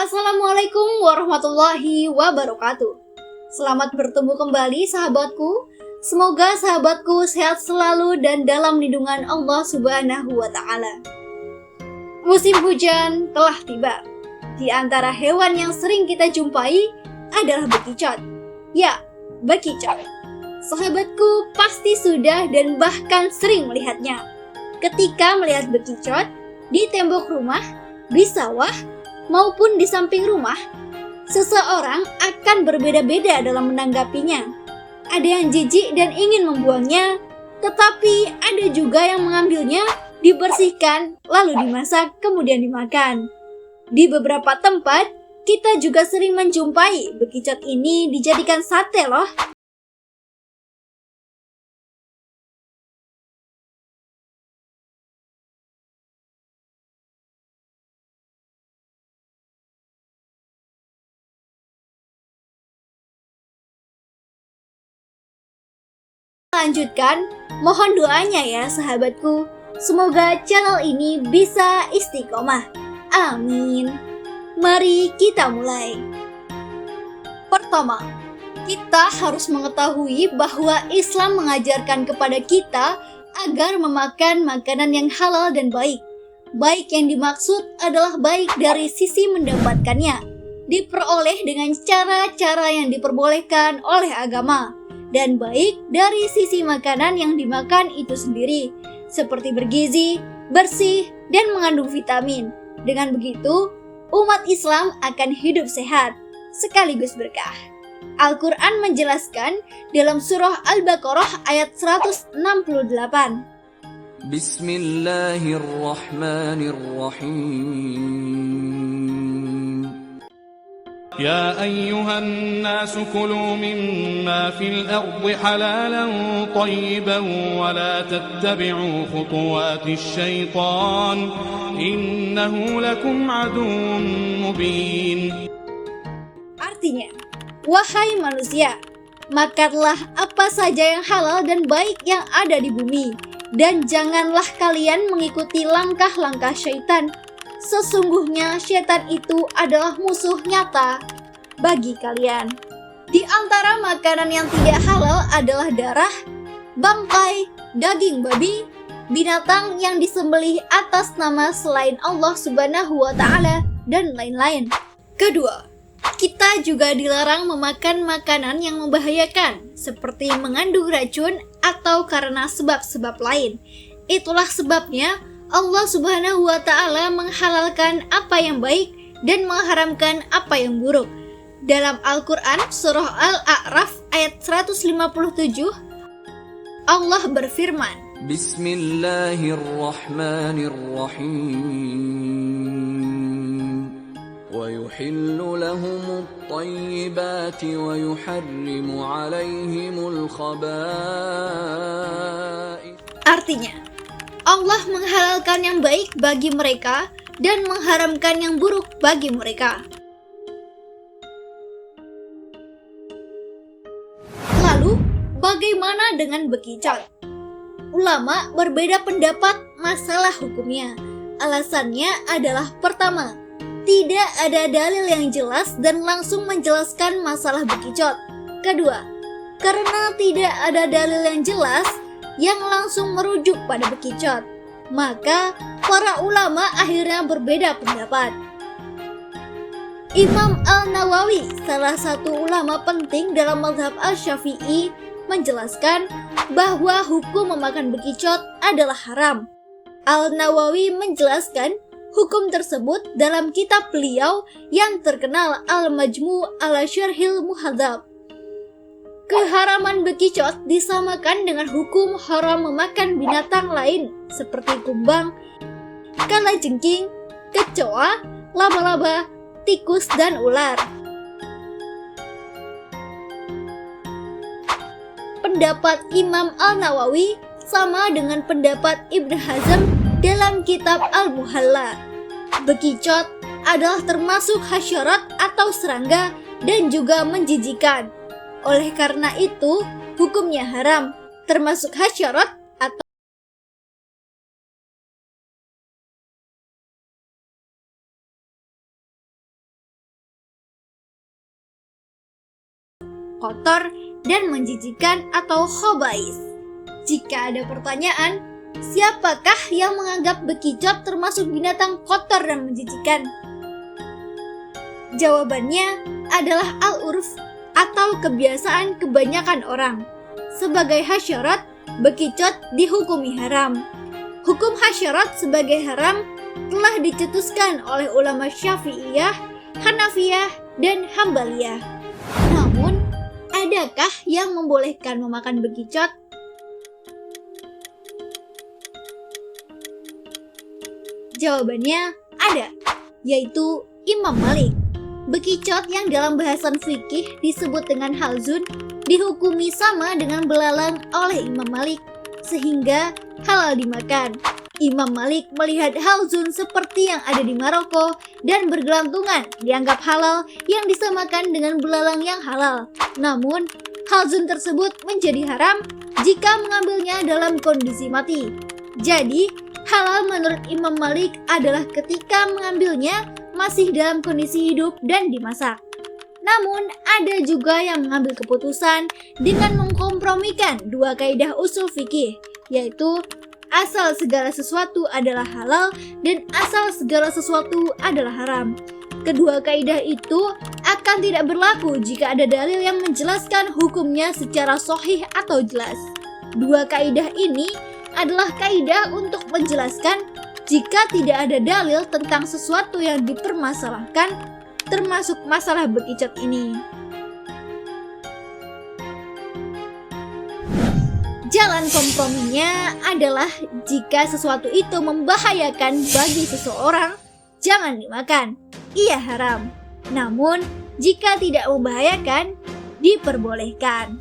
Assalamualaikum warahmatullahi wabarakatuh. Selamat bertemu kembali sahabatku. Semoga sahabatku sehat selalu dan dalam lindungan Allah Subhanahu wa Ta'ala. Musim hujan telah tiba. Di antara hewan yang sering kita jumpai adalah bekicot. Ya, bekicot. Sahabatku pasti sudah dan bahkan sering melihatnya. Ketika melihat bekicot di tembok rumah, di sawah, maupun di samping rumah, seseorang akan berbeda-beda dalam menanggapinya. Ada yang jijik dan ingin membuangnya, tetapi ada juga yang mengambilnya, dibersihkan, lalu dimasak, kemudian dimakan. Di beberapa tempat, kita juga sering menjumpai bekicot ini dijadikan sate loh. Lanjutkan, mohon doanya ya sahabatku. Semoga channel ini bisa istiqomah. Amin. Mari kita mulai. Pertama, kita harus mengetahui bahwa Islam mengajarkan kepada kita agar memakan makanan yang halal dan baik. Baik yang dimaksud adalah baik dari sisi mendapatkannya, diperoleh dengan cara-cara yang diperbolehkan oleh agama, dan baik dari sisi makanan yang dimakan itu sendiri, seperti bergizi, bersih, dan mengandung vitamin. Dengan begitu, umat Islam akan hidup sehat, sekaligus berkah. Al-Quran menjelaskan dalam surah Al-Baqarah ayat 168. Bismillahirrahmanirrahim. يا أيها الناس كلوا مما في الأرض حلالا طيبا ولا تتبعوا خطوات الشيطان إنه لكم عدو مبين. Artinya, wahai manusia, makanlah apa saja yang halal dan baik yang ada di bumi, dan janganlah kalian mengikuti langkah-langkah syaitan. Sesungguhnya syaitan itu adalah musuh nyata bagi kalian. Di antara makanan yang tidak halal adalah darah, bangkai, daging babi, binatang yang disembelih atas nama selain Allah Subhanahu wa Ta'ala, dan lain-lain. Kedua, kita juga dilarang memakan makanan yang membahayakan, seperti mengandung racun atau karena sebab-sebab lain. Itulah sebabnya Allah Subhanahu wa Ta'ala menghalalkan apa yang baik dan mengharamkan apa yang buruk. Dalam Al-Quran surah Al-A'raf ayat 157, Allah berfirman, Bismillahirrahmanirrahim. وَيُحِلُّ لَهُمُ الطَّيِّبَاتِ وَيُحَرِّمُ عَلَيْهِمُ الْخَبَائِثَ. Artinya, Allah menghalalkan yang baik bagi mereka dan mengharamkan yang buruk bagi mereka. Lalu, bagaimana dengan bekicot? Ulama berbeda pendapat masalah hukumnya. Alasannya adalah pertama, tidak ada dalil yang jelas dan langsung menjelaskan masalah bekicot. Kedua, karena tidak ada dalil yang jelas yang langsung merujuk pada bekicot, maka para ulama akhirnya berbeda pendapat. Imam Al-Nawawi, salah satu ulama penting dalam mazhab Al-Syafi'i, menjelaskan bahwa hukum memakan bekicot adalah haram. Al-Nawawi menjelaskan hukum tersebut dalam kitab beliau yang terkenal Al-Majmu' ala Syarhil Muhadzab. Keharaman bekicot disamakan dengan hukum haram memakan binatang lain seperti kumbang, kalajengking, kecoa, laba-laba, tikus, dan ular. Pendapat Imam Al-Nawawi sama dengan pendapat Ibn Hazm dalam kitab Al-Muhalla. Bekicot adalah termasuk hasyarat atau serangga dan juga menjijikan. Oleh karena itu, hukumnya haram, termasuk hasyarat kotor dan menjijikan atau khaba'is. Jika ada pertanyaan, siapakah yang menganggap bekicot termasuk binatang kotor dan menjijikan? Jawabannya adalah al-urf atau kebiasaan kebanyakan orang. Sebagai hasyarat, bekicot dihukumi haram. Hukum hasyarat sebagai haram telah dicetuskan oleh ulama Syafi'iyah, Hanafiyah, dan Hambaliyah. Namun, adakah yang membolehkan memakan bekicot? Jawabannya ada, yaitu Imam Malik. Bekicot yang dalam bahasan fikih disebut dengan halzun dihukumi sama dengan belalang oleh Imam Malik, sehingga halal dimakan. Imam Malik melihat halzun seperti yang ada di Maroko dan bergelantungan dianggap halal yang disamakan dengan belalang yang halal. Namun, halzun tersebut menjadi haram jika mengambilnya dalam kondisi mati. Jadi, halal menurut Imam Malik adalah ketika mengambilnya masih dalam kondisi hidup dan dimasak. Namun, ada juga yang mengambil keputusan dengan mengkompromikan dua kaidah usul fikih, yaitu asal segala sesuatu adalah halal dan asal segala sesuatu adalah haram. Kedua kaidah itu akan tidak berlaku jika ada dalil yang menjelaskan hukumnya secara sahih atau jelas. Dua kaidah ini adalah kaidah untuk menjelaskan jika tidak ada dalil tentang sesuatu yang dipermasalahkan, termasuk masalah bekicot ini. Jalan komprominya adalah jika sesuatu itu membahayakan bagi seseorang, jangan dimakan. Ia haram. Namun, jika tidak membahayakan, diperbolehkan.